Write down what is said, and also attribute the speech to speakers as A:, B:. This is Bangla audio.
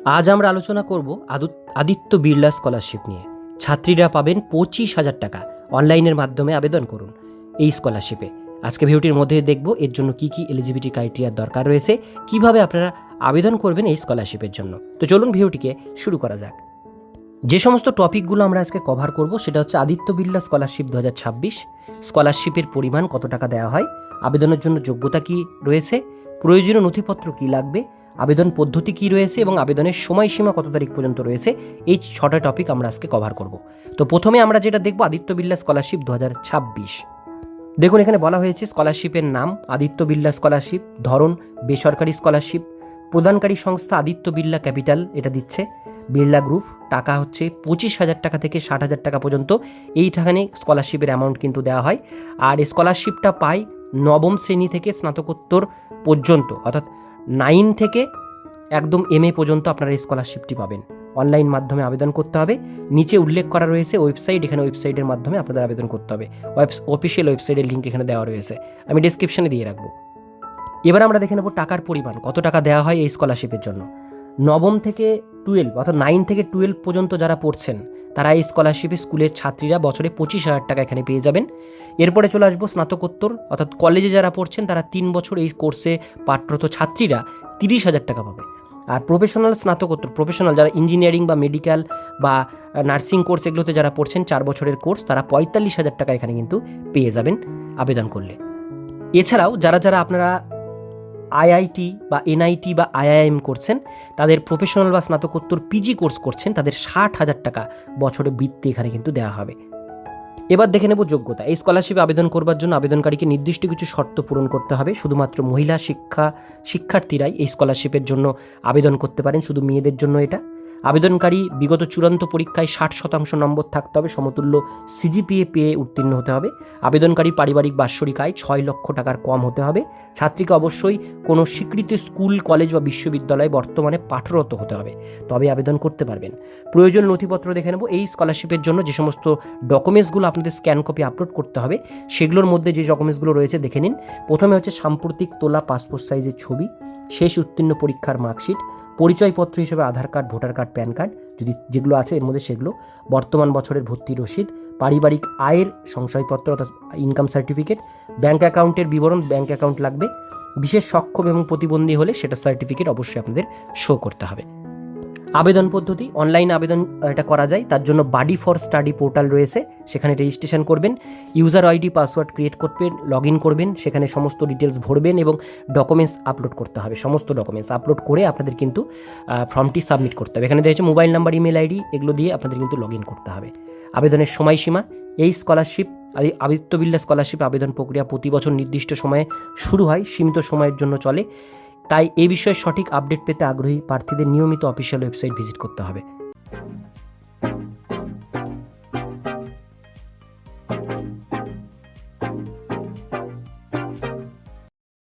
A: আজ আমরা আলোচনা করব আদিত্য বিড়লা স্কলারশিপ নিয়ে। ছাত্রীরা পাবেন 25,000 টাকা। অনলাইনের মাধ্যমে আবেদন করুন এই স্কলারশিপে। আজকে ভিডিওটির মধ্যে দেখব এর জন্য কি কি এলিজিবিলিটি ক্রাইটেরিয়ার দরকার রয়েছে, কিভাবে আপনারা আবেদন করবেন এই স্কলারশিপের জন্য। তো চলুন ভিডিওটিকে শুরু করা যাক। যে সমস্ত টপিকগুলো আমরা আজকে কভার করব সেটা হচ্ছে আদিত্য বিড়লা স্কলারশিপ 2026, স্কলারশিপের পরিমাণ কত টাকা দেওয়া হয়, আবেদনের জন্য যোগ্যতা কি রয়েছে, প্রয়োজনীয় নথিপত্র কি লাগবে, আবেদন পদ্ধতি কি রয়েছে এবং আবেদনের সময়সীমা কত তারিখ পর্যন্ত রয়েছে। এই 6টা টপিক আমরা আজকে কভার করব। তো প্রথমে আমরা যেটা দেখব আদিত্য বিড়লা স্কলারশিপ 2026। দেখুন এখানে বলা হয়েছে স্কলারশিপের নাম আদিত্য বিড়লা স্কলারশিপ, ধরন বেসরকারি স্কলারশিপ, প্রদানকারী সংস্থা আদিত্য বিড়লা ক্যাপিটাল এটা দিচ্ছে, বিড়লা গ্রুপ, টাকা হচ্ছে 25,000 টাকা থেকে 60,000 টাকা পর্যন্ত এইখানে স্কলারশিপের অ্যামাউন্ট কিন্তু দেওয়া হয়। আর এই স্কলারশিপটা পায় নবম শ্রেণী থেকে স্নাতকোত্তর পর্যন্ত, অর্থাৎ 9 থেকে একদম MA পর্যন্ত আপনারা এই স্কলারশিপটি পাবেন। অনলাইন মাধ্যমে আবেদন করতে হবে। নিচে উল্লেখ করা রয়েছে ওয়েবসাইট, এখানে ওয়েবসাইটের মাধ্যমে আপনাদের আবেদন করতে হবে। অফিসিয়াল ওয়েবসাইটের লিঙ্ক এখানে দেওয়া রয়েছে, আমি ডিসক্রিপশনে দিয়ে রাখবো। এবার আমরা দেখে নেব টাকার পরিমাণ কত টাকা দেওয়া হয় এই স্কলারশিপের জন্য। নবম থেকে 12 অর্থাৎ 9 থেকে 12 পর্যন্ত যারা পড়ছেন তারা এই স্কলারশিপে স্কুলের ছাত্রীরা বছরে 25,000 টাকা এখানে পেয়ে যাবেন। এরপরে চলে আসবো স্নাতকোত্তর অর্থাৎ কলেজে যারা পড়ছেন তারা 3 বছর এই কোর্সে পাঠরত ছাত্রীরা 30,000 টাকা পাবে। আর প্রফেশনাল স্নাতকোত্তর, প্রফেশনাল যারা ইঞ্জিনিয়ারিং বা মেডিকেল বা নার্সিং কোর্স এগুলোতে যারা পড়ছেন 4 বছরের কোর্স, তারা 45,000 টাকা এখানে কিন্তু পেয়ে যাবেন আবেদন করলে। এছাড়াও যারা যারা আপনারা IIT বা NIT বা IIM করছেন, তাদের প্রফেশনাল বা স্নাতকোত্তর PG কোর্স করছেন, তাদের 60,000 টাকা বছরে বৃত্তি এখানে কিন্তু দেওয়া হবে। এবার দেখে নেব যোগ্যতা। এই স্কলারশিপে আবেদন করবার জন্য আবেদনকারীকে নির্দিষ্ট কিছু শর্ত পূরণ করতে হবে। শুধুমাত্র মহিলা শিক্ষার্থীরাই এই স্কলারশিপের জন্য আবেদন করতে পারেন, শুধু মেয়েদের জন্য এটা। আবেদনকারী বিগত চূড়ান্ত পরীক্ষায় 60% নম্বর থাকতে হবে, সমতুল্য CGPA পেয়ে উত্তীর্ণ হতে হবে। আবেদনকারী পারিবারিক বাৎসরিক আয় 6 লক্ষ টাকার কম হতে হবে। ছাত্রীকে অবশ্যই কোনো স্বীকৃত স্কুল, কলেজ বা বিশ্ববিদ্যালয়ে বর্তমানে পাঠরত হতে হবে, তবে আবেদন করতে পারবেন। প্রয়োজন নথিপত্র দেখে নেব। এই স্কলারশিপের জন্য যে সমস্ত ডকুমেন্টসগুলো আপনাদের স্ক্যান কপি আপলোড করতে হবে সেগুলোর মধ্যে যে ডকুমেন্টসগুলো রয়েছে দেখে নিন। প্রথমে হচ্ছে সাম্প্রতিক তোলা পাসপোর্ট সাইজের ছবি, শেষ উত্তীর্ণ পরীক্ষার মার্কশিট, পরিচয়পত্র হিসেবে Aadhaar card, voter card, PAN card যদি যেগুলো আছে এর মধ্যে সেগুলো, বর্তমান বছরের ভর্তি রসিদ, পারিবারিক আয়ের সংশয়পত্র অর্থাৎ ইনকাম সার্টিফিকেট, ব্যাঙ্ক অ্যাকাউন্টের বিবরণ, ব্যাঙ্ক অ্যাকাউন্ট লাগবে। বিশেষ সক্ষম এবং প্রতিবন্ধী হলে সেটা সার্টিফিকেট অবশ্যই আপনাদের শো করতে হবে। আবেদন পদ্ধতি, অনলাইন আবেদন এটা করা যায়। তার জন্য বাডি ফর স্টাডি পোর্টাল রয়েছে, সেখানে রেজিস্ট্রেশন করবেন, ইউজার ID পাসওয়ার্ড ক্রিয়েট করবেন, লগ ইন করবেন, সেখানে সমস্ত ডিটেলস ভরবেন এবং ডকুমেন্টস আপলোড করতে হবে। সমস্ত ডকুমেন্টস আপলোড করে আপনাদের কিন্তু ফর্মটি সাবমিট করতে হবে। এখানে দেখেছে মোবাইল নাম্বার, ইমেল ID এগুলো দিয়ে আপনাদের কিন্তু লগ ইন করতে হবে। আবেদনের সময়সীমা, এই স্কলারশিপ আদিত্য বিড়লা স্কলারশিপ আবেদন প্রক্রিয়া প্রতি বছর নির্দিষ্ট সময়ে শুরু হয়, সীমিত সময়ের জন্য চলে। তাই এই বিষয়ে সঠিক আপডেট পেতে আগ্রহী প্রার্থীদের নিয়মিত অফিসিয়াল ওয়েবসাইট ভিজিট করতে হবে।